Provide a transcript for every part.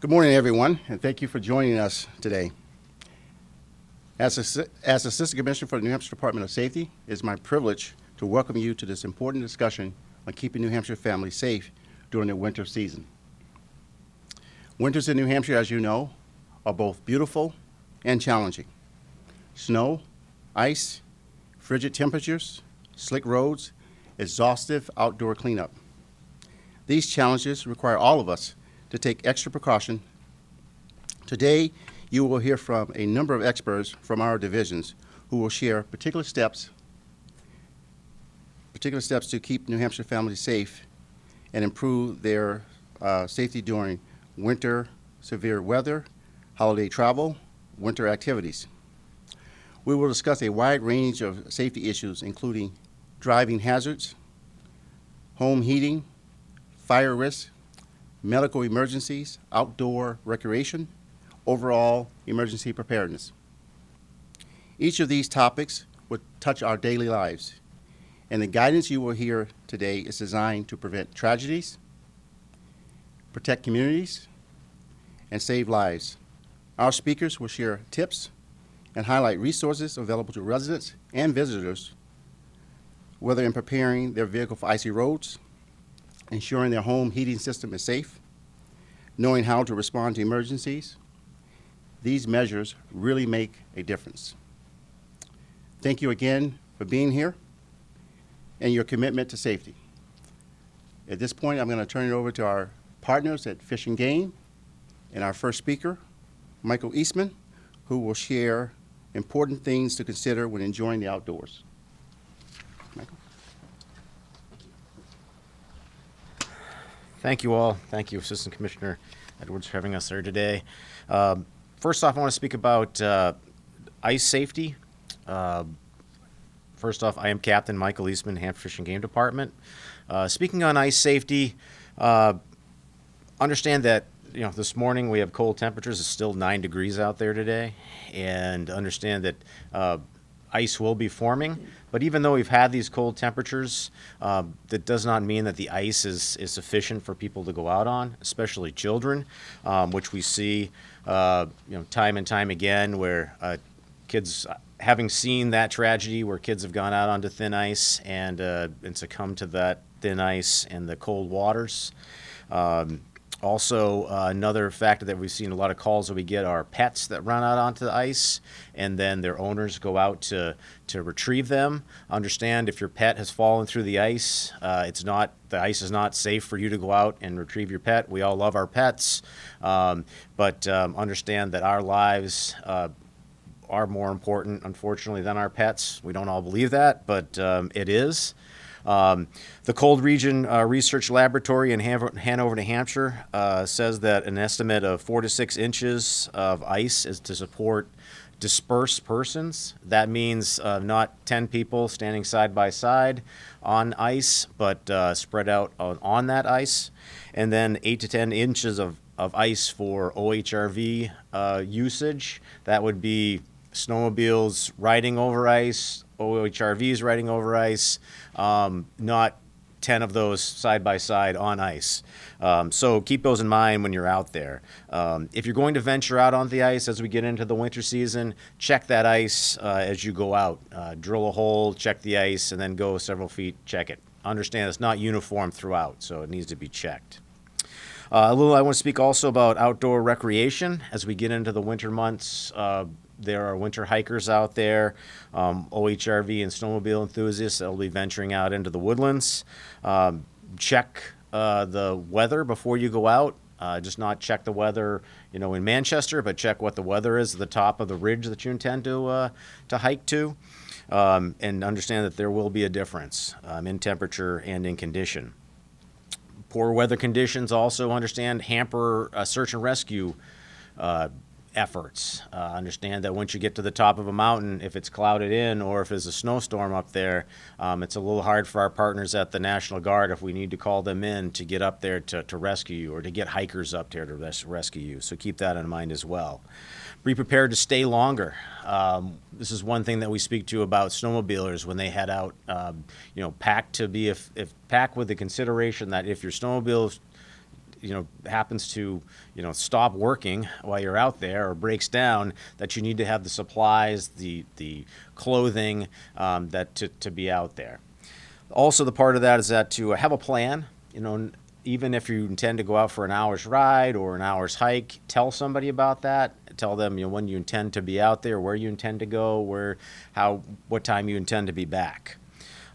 Good morning, everyone, and thank you for joining us today. As Assistant Commissioner for the New Hampshire Department of Safety, it is my privilege to welcome you to this important discussion on keeping New Hampshire families safe during the winter season. Winters in New Hampshire, as you know, are both beautiful and challenging. Snow, ice, frigid temperatures, slick roads, exhaustive outdoor cleanup. These challenges require all of us to take extra precaution. Today, you will hear from a number of experts from our divisions who will share particular steps to keep New Hampshire families safe and improve their safety during winter, severe weather, holiday travel, winter activities. We will discuss a wide range of safety issues, including driving hazards, home heating, fire risk, medical emergencies, outdoor recreation, overall emergency preparedness. Each of these topics would touch our daily lives, and the guidance you will hear today is designed to prevent tragedies, protect communities, and save lives. Our speakers will share tips and highlight resources available to residents and visitors, whether in preparing their vehicle for icy roads, ensuring their home heating system is safe, knowing how to respond to emergencies. These measures really make a difference. Thank you again for being here and your commitment to safety. At this point, I'm going to turn it over to our partners at Fish and Game and our first speaker, Michael Eastman, who will share important things to consider when enjoying the outdoors. Michael. Thank you all. Thank you, Assistant Commissioner Edwards, for having us here today. First off, I want to speak about ice safety. First off, I am Captain Michael Eastman, Hampshire Fish and Game Department. Speaking on ice safety, understand that this morning we have cold temperatures. It's still 9 degrees out there today, and understand that ice will be forming. But even though we've had these cold temperatures, that does not mean that the ice is sufficient for people to go out on, especially children, which we see time and time again where kids, having seen that tragedy where kids have gone out onto thin ice and succumbed to that thin ice and the cold waters. Also, another factor that we've seen a lot of calls that we get are pets that run out onto the ice, and then their owners go out to retrieve them. Understand, if your pet has fallen through the ice, the ice is not safe for you to go out and retrieve your pet. We all love our pets, but understand that our lives are more important, unfortunately, than our pets. We don't all believe that, but it is. The Cold Region Research Laboratory in Hanover, New Hampshire says that an estimate of 4 to 6 inches of ice is to support dispersed persons. That means not 10 people standing side by side on ice, but spread out on that ice. And then 8 to 10 inches of ice for OHRV usage. That would be snowmobiles riding over ice, OHRVs riding over ice, not 10 of those side by side on ice. So keep those in mind when you're out there. If you're going to venture out on the ice as we get into the winter season, check that ice as you go out. Drill a hole, check the ice, and then go several feet, check it. Understand it's not uniform throughout, so it needs to be checked. I want to speak also about outdoor recreation as we get into the winter months. There are winter hikers out there, OHRV and snowmobile enthusiasts that will be venturing out into the woodlands. Check the weather before you go out. Just not check the weather, in Manchester, but check what the weather is at the top of the ridge that you intend to hike to, and understand that there will be a difference in temperature and in condition. Poor weather conditions also hamper search and rescue efforts. Understand that once you get to the top of a mountain, if it's clouded in or if there's a snowstorm up there, it's a little hard for our partners at the National Guard if we need to call them in to get up there to rescue you, or to get hikers up there to rescue you. So keep that in mind as well. Be prepared to stay longer. This is one thing that we speak to about snowmobilers when they head out. Pack with the consideration that if your snowmobile happens to, stop working while you're out there or breaks down, that you need to have the supplies, the clothing, to be out there. Also, the part of that is that to have a plan, even if you intend to go out for an hour's ride or an hour's hike, tell somebody about that. Tell them, when you intend to be out there, where you intend to go, what time you intend to be back.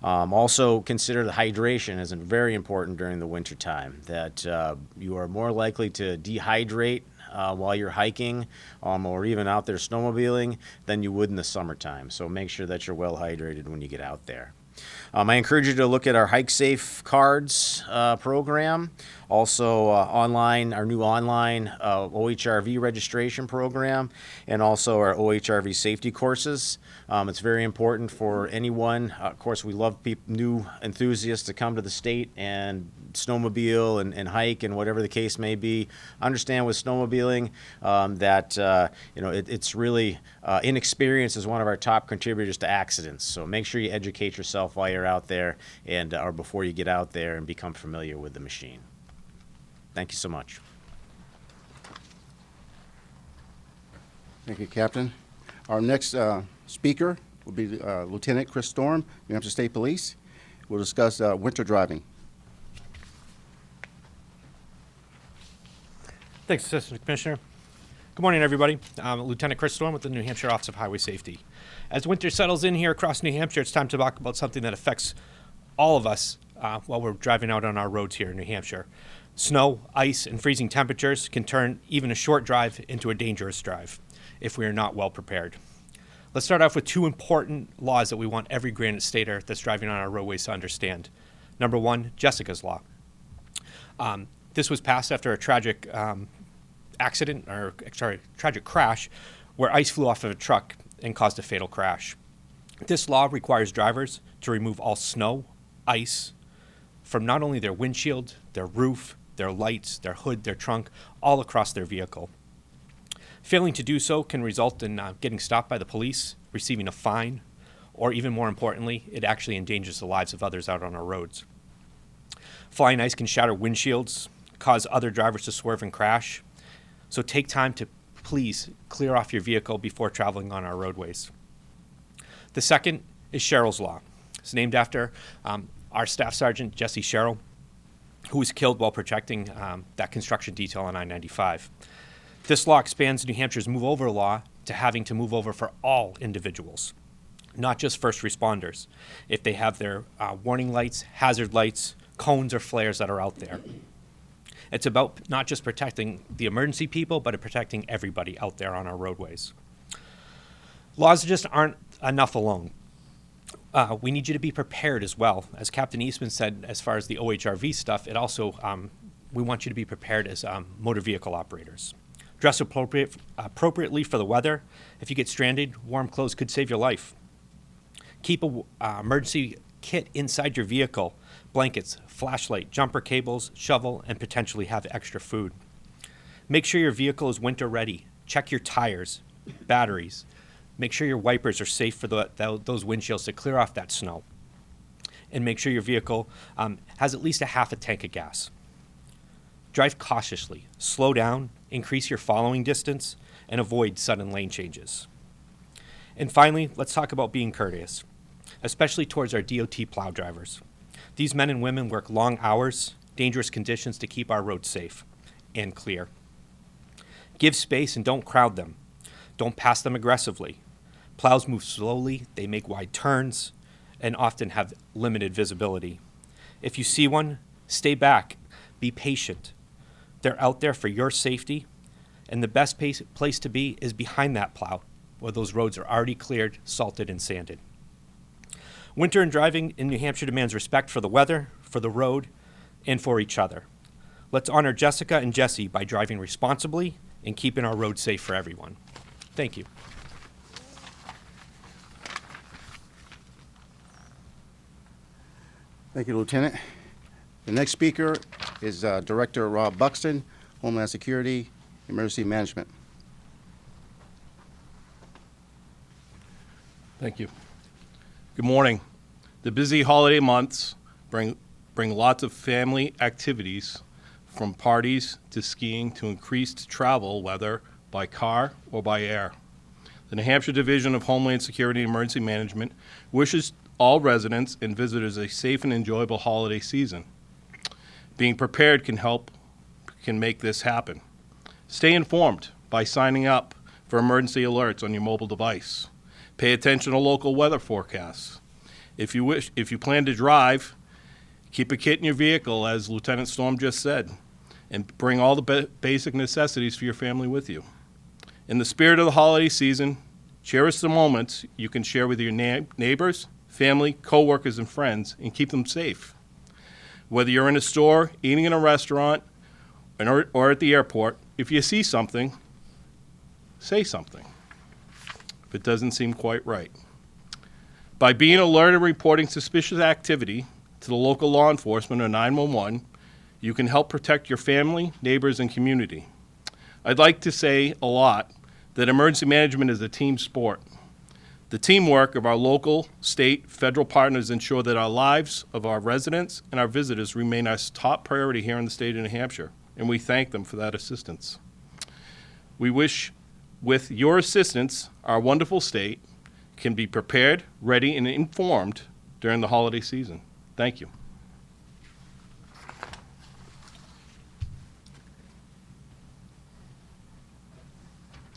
Also, consider the hydration is very important during the winter time, that you are more likely to dehydrate while you're hiking or even out there snowmobiling than you would in the summertime. So make sure that you're well hydrated when you get out there. I encourage you to look at our Hike Safe Cards program. Also, our new online OHRV registration program, and also our OHRV safety courses. It's very important for anyone. Of course, we love new enthusiasts to come to the state and snowmobile and hike and whatever the case may be. Understand with snowmobiling that it's really inexperience is one of our top contributors to accidents. So make sure you educate yourself while you're out there and or before you get out there and become familiar with the machine. Thank you so much. Thank you, Captain. Our next speaker will be Lieutenant Chris Storm, New Hampshire State Police. We'll discuss winter driving. Thanks, Assistant Commissioner. Good morning, everybody. I'm Lieutenant Chris Storm with the New Hampshire Office of Highway Safety. As winter settles in here across New Hampshire, it's time to talk about something that affects all of us while we're driving out on our roads here in New Hampshire. Snow, ice, and freezing temperatures can turn even a short drive into a dangerous drive if we are not well prepared. Let's start off with two important laws that we want every Granite Stater that's driving on our roadways to understand. Number one, Jessica's Law. This was passed after a tragic tragic crash where ice flew off of a truck and caused a fatal crash. This law requires drivers to remove all snow, ice from not only their windshield, their roof, their lights, their hood, their trunk, all across their vehicle. Failing to do so can result in getting stopped by the police, receiving a fine, or even more importantly, it actually endangers the lives of others out on our roads. Flying ice can shatter windshields, cause other drivers to swerve and crash. So take time to please clear off your vehicle before traveling on our roadways. The second is Cheryl's Law. It's named after our Staff Sergeant, Jesse Sherrill, who was killed while protecting that construction detail on I-95. This law expands New Hampshire's move over law to having to move over for all individuals, not just first responders, if they have their warning lights, hazard lights, cones, or flares that are out there. It's about not just protecting the emergency people, but protecting everybody out there on our roadways. Laws just aren't enough alone. We need you to be prepared as well. As Captain Eastman said, as far as the OHRV stuff, it also, we want you to be prepared as motor vehicle operators. Dress appropriately for the weather. If you get stranded, warm clothes could save your life. Keep an emergency kit inside your vehicle. Blankets, flashlight, jumper cables, shovel, and potentially have extra food. Make sure your vehicle is winter ready. Check your tires, batteries. Make sure your wipers are safe for those windshields to clear off that snow. And make sure your vehicle has at least a half a tank of gas. Drive cautiously, slow down, increase your following distance, and avoid sudden lane changes. And finally, let's talk about being courteous, especially towards our DOT plow drivers. These men and women work long hours, dangerous conditions to keep our roads safe and clear. Give space and don't crowd them. Don't pass them aggressively. Plows move slowly, they make wide turns, and often have limited visibility. If you see one, stay back, be patient. They're out there for your safety, and the best place to be is behind that plow, where those roads are already cleared, salted, and sanded. Winter and driving in New Hampshire demands respect for the weather, for the road, and for each other. Let's honor Jessica and Jesse by driving responsibly and keeping our roads safe for everyone. Thank you. Thank you, Lieutenant. The next speaker is Director Rob Buxton, Homeland Security, Emergency Management. Thank you. Good morning. The busy holiday months bring lots of family activities from parties to skiing to increased travel, whether by car or by air. The New Hampshire Division of Homeland Security and Emergency Management wishes all residents and visitors a safe and enjoyable holiday season. Being prepared can make this happen. Stay informed by signing up for emergency alerts on your mobile device. Pay attention to local weather forecasts. If you plan to drive, keep a kit in your vehicle, as Lieutenant Storm just said, and bring all the basic necessities for your family with you. In the spirit of the holiday season, cherish the moments you can share with your neighbors, family, co-workers, and friends, and keep them safe. Whether you're in a store, eating in a restaurant, or at the airport, if you see something, say something if it doesn't seem quite right. By being alert and reporting suspicious activity to the local law enforcement or 911, you can help protect your family, neighbors, and community. I'd like to say a lot that emergency management is a team sport. The teamwork of our local, state, federal partners ensure that our lives of our residents and our visitors remain our top priority here in the state of New Hampshire, and we thank them for that assistance. We wish, with your assistance, our wonderful state can be prepared, ready, and informed during the holiday season. Thank you.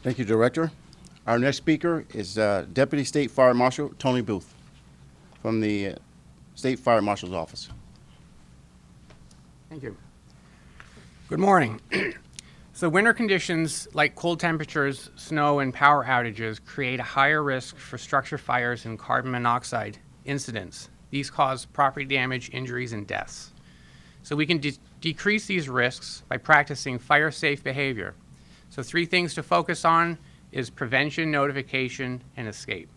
Thank you, Director. Our next speaker is Deputy State Fire Marshal Tony Booth from the State Fire Marshal's Office. Thank you. Good morning. So winter conditions like cold temperatures, snow, and power outages create a higher risk for structure fires and carbon monoxide incidents. These cause property damage, injuries, and deaths. So we can decrease these risks by practicing fire-safe behavior. So 3 things to focus on is prevention, notification, and escape.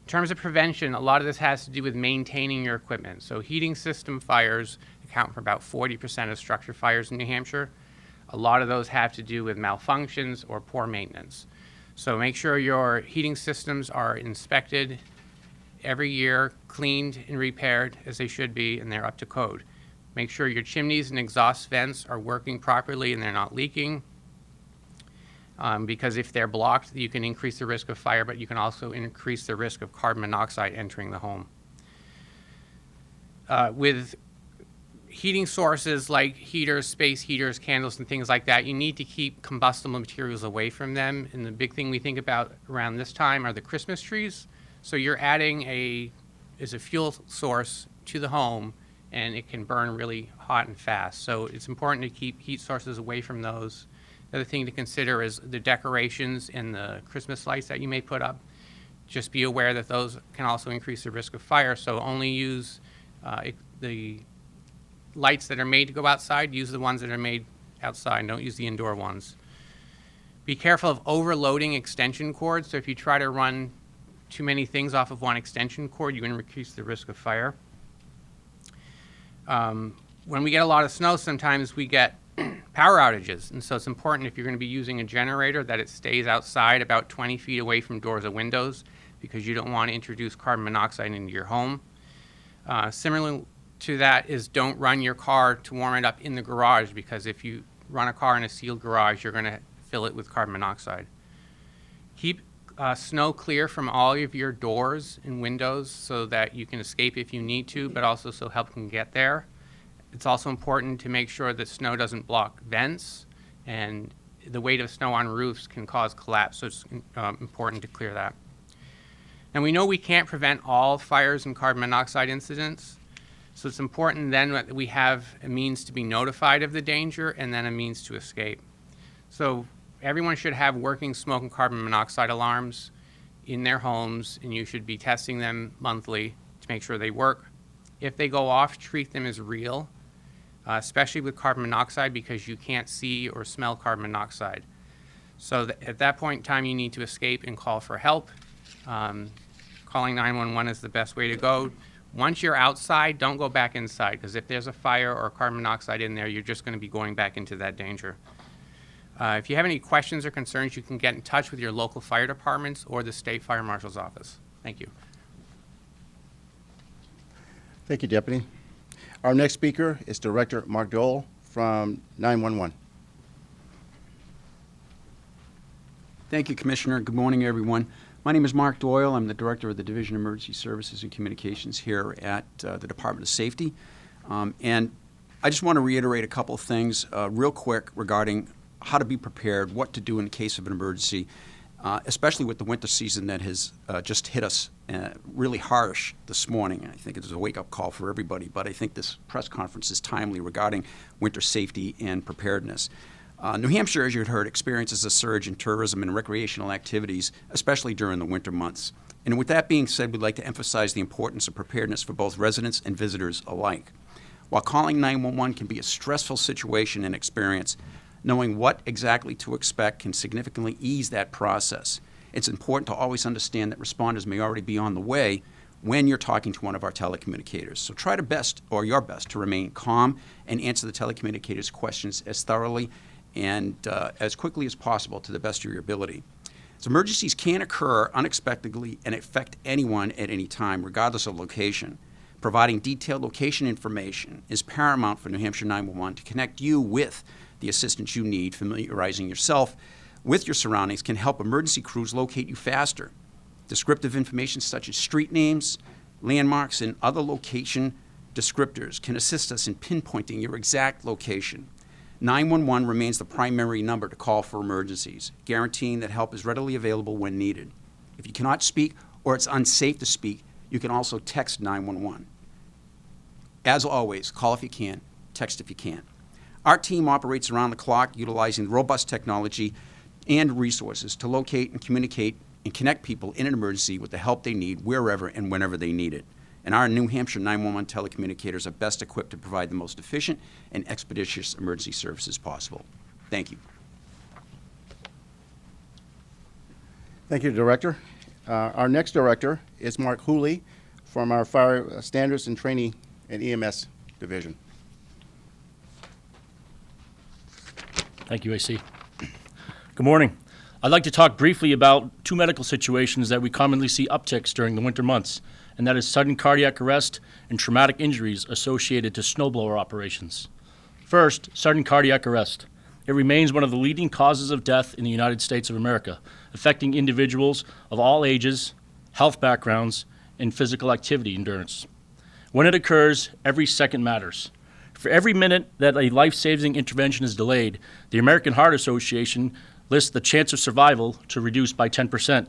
In terms of prevention, a lot of this has to do with maintaining your equipment. So heating system fires account for about 40% of structure fires in New Hampshire. A lot of those have to do with malfunctions or poor maintenance. So make sure your heating systems are inspected every year, cleaned and repaired as they should be, and they're up to code. Make sure your chimneys and exhaust vents are working properly and they're not leaking. Because if they're blocked, you can increase the risk of fire, but you can also increase the risk of carbon monoxide entering the home. With heating sources like heaters, space heaters, candles, and things like that, you need to keep combustible materials away from them. And the big thing we think about around this time are the Christmas trees. So you're adding a fuel source to the home, and it can burn really hot and fast. So it's important to keep heat sources away from those. The other thing to consider is the decorations and the Christmas lights that you may put up. Just be aware that those can also increase the risk of fire, so only use the lights that are made to go outside. Use the ones that are made outside. Don't use the indoor ones. Be careful of overloading extension cords. So if you try to run too many things off of one extension cord, you're going to increase the risk of fire. When we get a lot of snow, sometimes we get power outages, and so it's important if you're going to be using a generator that it stays outside about 20 feet away from doors or windows, because you don't want to introduce carbon monoxide into your home. Similar to that is don't run your car to warm it up in the garage, because if you run a car in a sealed garage, you're going to fill it with carbon monoxide. Keep snow clear from all of your doors and windows so that you can escape if you need to, but also so help can get there. It's also important to make sure that snow doesn't block vents, and the weight of snow on roofs can cause collapse, so it's important to clear that. And we know we can't prevent all fires and carbon monoxide incidents, so it's important then that we have a means to be notified of the danger and then a means to escape. So everyone should have working smoke and carbon monoxide alarms in their homes, and you should be testing them monthly to make sure they work. If they go off, treat them as real, especially with carbon monoxide, because you can't see or smell carbon monoxide. So at that point in time, you need to escape and call for help. Calling 911 is the best way to go. Once you're outside, don't go back inside, because if there's a fire or carbon monoxide in there, you're just going to be going back into that danger. If you have any questions or concerns, you can get in touch with your local fire departments or the State Fire Marshal's Office. Thank you. Thank you, Deputy. Our next speaker is Director Mark Dole from 911. Thank you, Commissioner. Good morning, everyone. My name is Mark Doyle. I'm the Director of the Division of Emergency Services and Communications here at the Department of Safety. And I just want to reiterate a couple of things real quick regarding how to be prepared, what to do in case of an emergency, especially with the winter season that has just hit us really harsh this morning. I think it is a wake-up call for everybody, but I think this press conference is timely regarding winter safety and preparedness. New Hampshire, as you had heard, experiences a surge in tourism and recreational activities, especially during the winter months. And with that being said, we'd like to emphasize the importance of preparedness for both residents and visitors alike. While calling 911 can be a stressful situation and experience, knowing what exactly to expect can significantly ease that process. It's important to always understand that responders may already be on the way when you're talking to one of our telecommunicators. So try your best to remain calm and answer the telecommunicators' questions as thoroughly and as quickly as possible to the best of your ability. So emergencies can occur unexpectedly and affect anyone at any time, regardless of location. Providing detailed location information is paramount for New Hampshire 911 to connect you with the assistance you need. Familiarizing yourself with your surroundings can help emergency crews locate you faster. Descriptive information such as street names, landmarks, and other location descriptors can assist us in pinpointing your exact location. 911 remains the primary number to call for emergencies, guaranteeing that help is readily available when needed. If you cannot speak or it's unsafe to speak, you can also text 911. As always, call if you can, text if you can't. Our team operates around the clock utilizing robust technology and resources to locate and communicate and connect people in an emergency with the help they need wherever and whenever they need it. And our New Hampshire 911 telecommunicators are best equipped to provide the most efficient and expeditious emergency services possible. Thank you. Thank you, Director. Our next Director is Mark Hooley from our Fire Standards and Training and EMS Division. Thank you, AC. Good morning. I'd like to talk briefly about two medical situations that we commonly see upticks during the winter months, and that is sudden cardiac arrest and traumatic injuries associated to snowblower operations. First, sudden cardiac arrest. It remains one of the leading causes of death in the United States of America, affecting individuals of all ages, health backgrounds, and physical activity endurance. When it occurs, every second matters. For every minute that a life-saving intervention is delayed, the American Heart Association lists the chance of survival to reduce by 10%.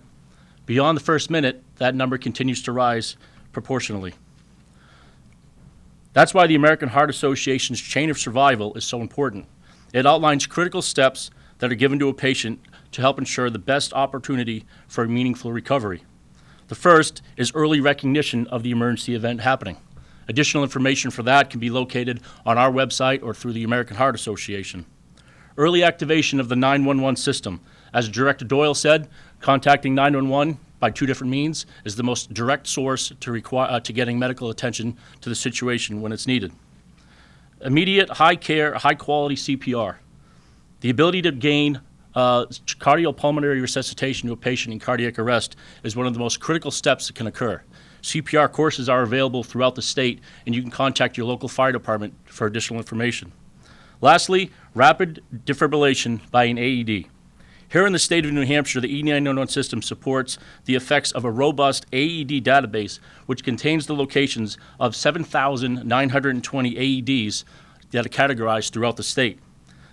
Beyond the first minute, that number continues to rise proportionally. That's why the American Heart Association's chain of survival is so important. It outlines critical steps that are given to a patient to help ensure the best opportunity for a meaningful recovery. The first is early recognition of the emergency event happening. Additional information for that can be located on our website or through the American Heart Association. Early activation of the 911 system. As Director Doyle said, contacting 911 by two different means is the most direct source to getting medical attention to the situation when it's needed. Immediate, high-care, high-quality CPR. The ability to gain cardiopulmonary resuscitation to a patient in cardiac arrest is one of the most critical steps that can occur. CPR courses are available throughout the state, and you can contact your local fire department for additional information. Lastly, rapid defibrillation by an AED. Here in the state of New Hampshire, the E911 system supports the effects of a robust AED database, which contains the locations of 7,920 AEDs that are categorized throughout the state.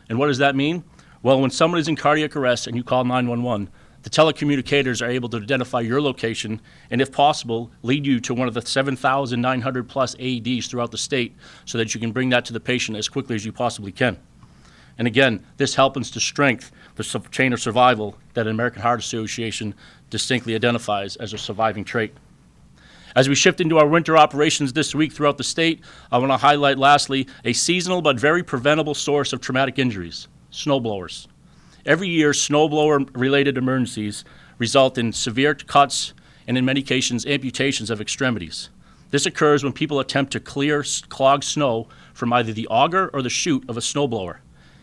And what does that mean? Well, when someone is in cardiac arrest and you call 911, the telecommunicators are able to identify your location and, if possible, lead you to one of the 7,900 plus AEDs throughout the state so that you can bring that to the patient as quickly as you possibly can. And again, this helps to strengthen the chain of survival that an American Heart Association distinctly identifies as a surviving trait. As we shift into our winter operations this week throughout the state, I want to highlight lastly a seasonal but very preventable source of traumatic injuries: snowblowers. Every year, snowblower-related emergencies result in severe cuts and, in many cases, amputations of extremities. This occurs when people attempt to clear clogged snow from either the auger or the chute of a snowblower.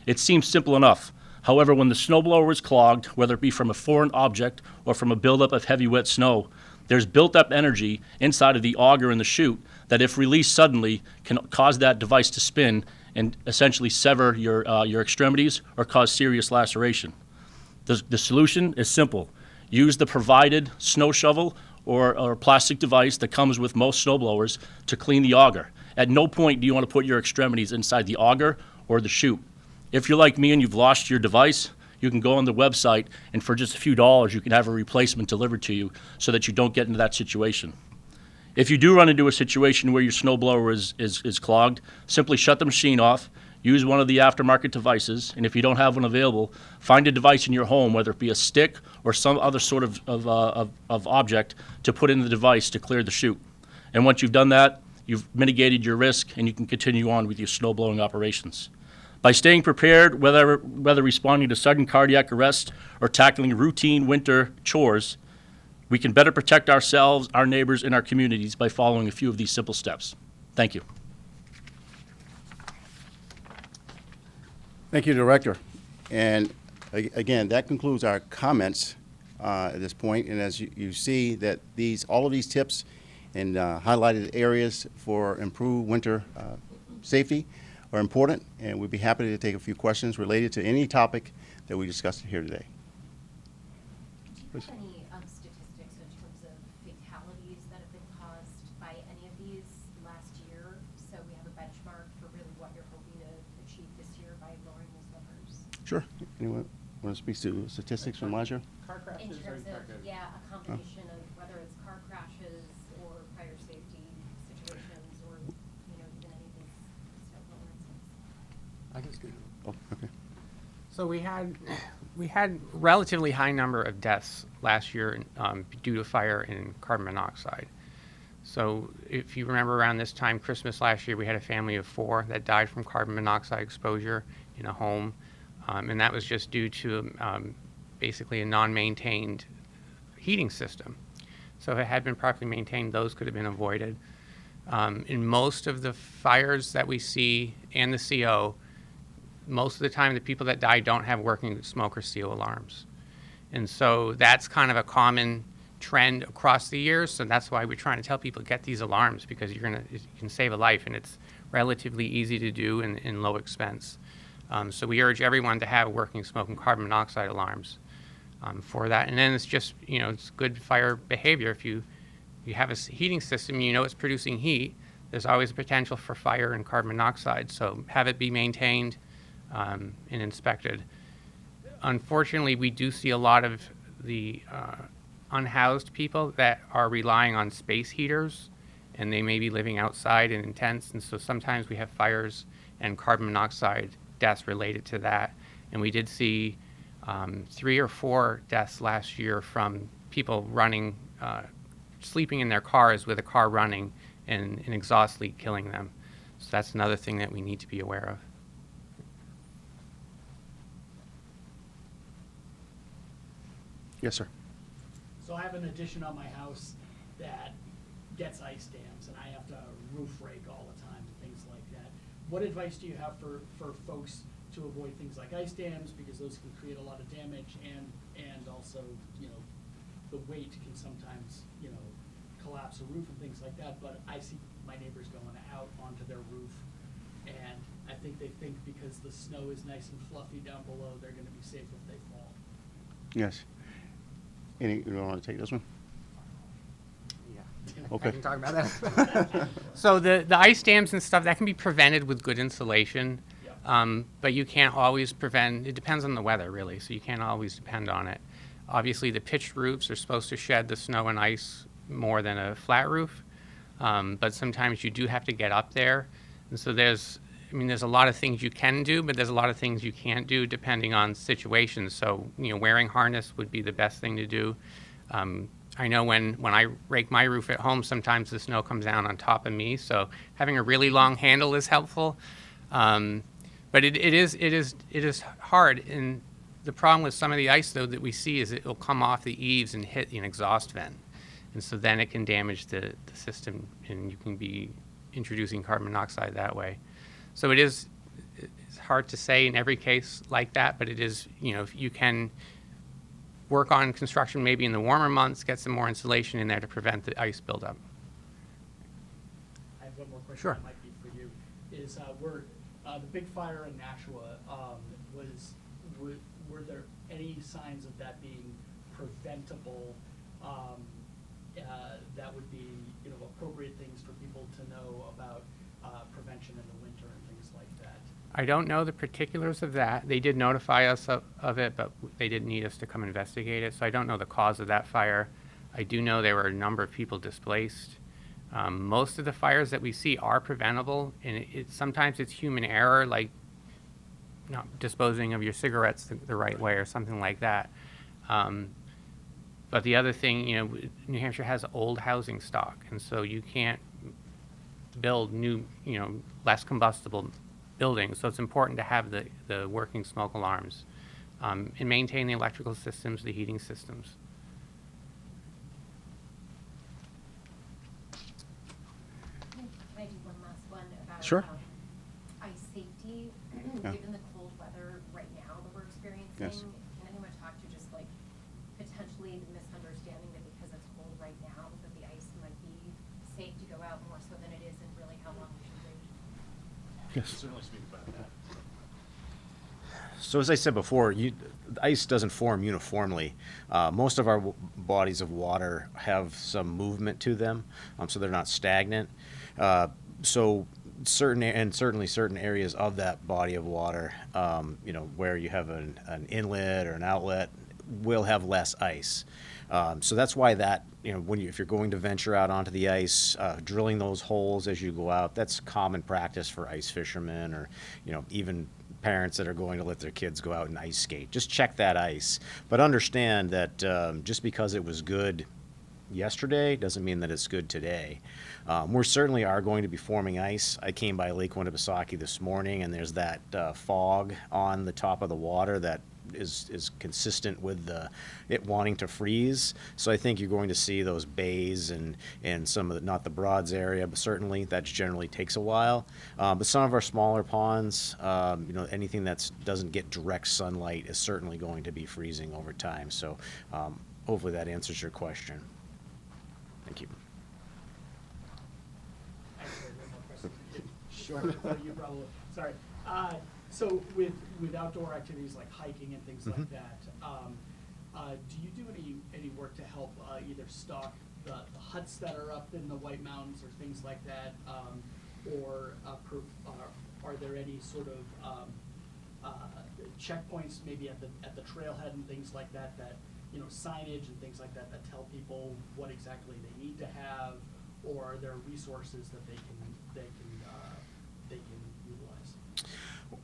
It seems simple enough. However, when the snowblower is clogged, whether it be from a foreign object or from a buildup of heavy wet snow, there's built-up energy inside of the auger and the chute that, if released suddenly, can cause that device to spin and essentially sever your extremities or cause serious laceration. The solution is simple. Use the provided snow shovel or plastic device that comes with most snowblowers to clean the auger. At no point do you want to put your extremities inside the auger or the chute. If you're like me and you've lost your device, you can go on the website, and for just a few dollars, you can have a replacement delivered to you so that you don't get into that situation. If you do run into a situation where your snowblower is clogged, simply shut the machine off, use one of the aftermarket devices, and if you don't have one available, find a device in your home, whether it be a stick or some other sort of object, to put in the device to clear the chute. And once you've done that, you've mitigated your risk, and you can continue on with your snowblowing operations. By staying prepared, whether responding to sudden cardiac arrest or tackling routine winter chores, we can better protect ourselves, our neighbors, and our communities by following a few of these simple steps. Thank you. Thank you, Director. And again, that concludes our comments at this point. And as you see that all of these tips and highlighted areas for improved winter safety are important, and we'd be happy to take a few questions related to any topic that we discussed here today. Do you have any statistics in terms of fatalities that have been caused by any of these last year? So we have a benchmark for really what you're hoping to achieve this year by lowering those numbers. Sure. Anyone want to speak to statistics from last year? Car In terms of, yeah, a combination of whether it's car crashes or fire safety situations or, you know, even any of these snowblower incidents. I can speak. Oh, okay. So we had relatively high number of deaths last year due to fire and carbon monoxide. So if you remember around this time, Christmas last year, we had a family of 4 that died from carbon monoxide exposure in a home. And that was just due to basically a non-maintained heating system. So if it had been properly maintained, those could have been avoided. In most of the fires that we see and the CO, most of the time the people that die don't have working smoke or seal alarms. And so that's kind of a common trend across the years. So that's why we're trying to tell people get these alarms, because you can save a life, and it's relatively easy to do and low expense. So we urge everyone to have working smoke and carbon monoxide alarms for that. And then it's just, you know, it's good fire behavior. If you have a heating system, you know it's producing heat, there's always a potential for fire and carbon monoxide. So have it be maintained and inspected. Unfortunately, we do see a lot of the unhoused people that are relying on space heaters, and they may be living outside and in tents, and so sometimes we have fires and carbon monoxide deaths related to that. And we did see 3 or 4 deaths last year from people running, sleeping in their cars with a car running and an exhaust leak killing them. So that's another thing that we need to be aware of. Yes, sir. So I have an addition on my house that gets ice dams, and I have to roof rake all the time and things like that. What advice do you have for folks to avoid things like ice dams, because those can create a lot of damage, and also, you know, the weight can sometimes, you know, collapse a roof and things like that. But I see my neighbors going out onto their roof, and I think they think because the snow is nice and fluffy down below, they're going to be safe if they fall. Yes. You want to take this one? Yeah. Okay. I can talk about that. So the ice dams and stuff, that can be prevented with good insulation. But you can't always prevent, it depends on the weather really, so you can't always depend on it. Obviously the pitched roofs are supposed to shed the snow and ice more than a flat roof, but sometimes you do have to get up there. And so there's a lot of things you can do, but there's a lot of things you can't do depending on situations. So, you know, wearing harness would be the best thing to do. I know when I rake my roof at home, sometimes the snow comes down on top of me, so having a really long handle is helpful. But it is hard. And the problem with some of the ice, though, that we see is it will come off the eaves and hit an exhaust vent. And so then it can damage the system, and you can be introducing carbon monoxide that way. So it's hard to say in every case like that, but it is, you know, if you can work on construction maybe in the warmer months, get some more insulation in there to prevent the ice buildup. I have one more question Sure. that might be for you. Is we're The big fire in Nashua, were there any signs of that being preventable? That would be, appropriate things for people to know about prevention in the winter and things like that. I don't know the particulars of that. They did notify us of it, but they didn't need us to come investigate it, so I don't know the cause of that fire. I do know there were a number of people displaced. Most of the fires that we see are preventable, and sometimes it's human error, like not disposing of your cigarettes the right way or something like that. But the other thing, New Hampshire has old housing stock, and so you can't build new, less combustible buildings. So it's important to have the working smoke alarms and maintain the electrical systems, the heating systems. Can I do one last one about Sure. ice safety? Yeah. Given the cold weather right now that we're experiencing, Yes. can anyone talk to just like potentially the misunderstanding that because it's cold right now that the ice might be safe to go out more so than it is, and really how long we should wait? Certainly speak about that. So as I said before, the ice doesn't form uniformly. Most of our bodies of water have some movement to them, so they're not stagnant. So certainly certain areas of that body of water, where you have an inlet or an outlet, will have less ice. So that's why that, if you're going to venture out onto the ice, drilling those holes as you go out, that's common practice for ice fishermen, or, even parents that are going to let their kids go out and ice skate. Just check that ice. But understand that just because it was good yesterday doesn't mean that it's good today. We certainly are going to be forming ice. I came by Lake Winnipesaukee this morning, and there's that fog on the top of the water that is consistent with it wanting to freeze. So I think you're going to see those bays and some of the, not the Broads area, but certainly that generally takes a while. But some of our smaller ponds, anything that doesn't get direct sunlight is certainly going to be freezing over time. So hopefully that answers your question. Thank you. Actually, one more question. Sure. You probably, sorry. So with outdoor activities like hiking and things like that, do you do any work to help either stock the huts that are up in the White Mountains or things like that, or are there any sort of checkpoints maybe at the trailhead and things like that signage and things like that tell people what exactly they need to have, or are there resources that they can utilize?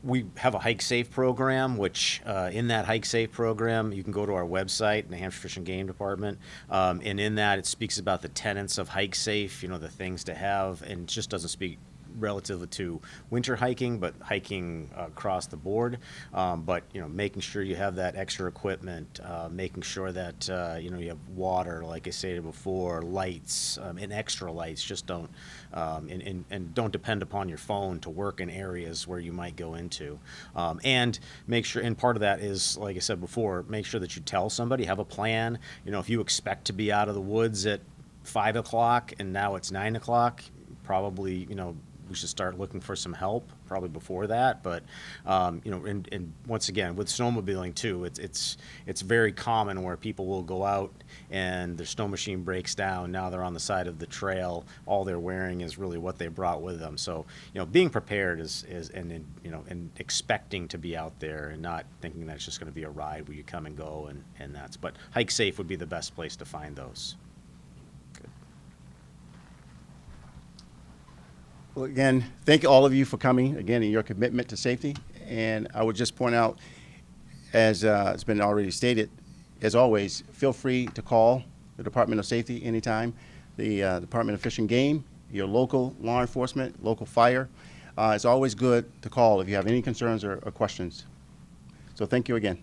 We have a Hike Safe program, which in that Hike Safe program, you can go to our website, New Hampshire Fish and Game Department, and in that it speaks about the tenets of Hike Safe, the things to have, and it just doesn't speak relative to winter hiking, but hiking across the board. But making sure you have that extra equipment, making sure that you have water, like I stated before, lights, and extra lights. Just don't and don't depend upon your phone to work in areas where you might go into. And make sure, and part of that is, like I said before, make sure that you tell somebody, have a plan. If you expect to be out of the woods at 5 o'clock and now it's 9 o'clock, probably we should start looking for some help probably before that. But and once again, with snowmobiling too, it's very common where people will go out and their snow machine breaks down. Now they're on the side of the trail. All they're wearing is really what they brought with them. So being prepared is and expecting to be out there and not thinking that it's just going to be a ride where you come and go and that's. But Hike Safe would be the best place to find those. Well, again, thank all of you for coming, again, and your commitment to safety. And I would just point out, as it's been already stated, as always, feel free to call the Department of Safety anytime, the Department of Fish and Game, your local law enforcement, local fire. It's always good to call if you have any concerns or questions. So thank you again.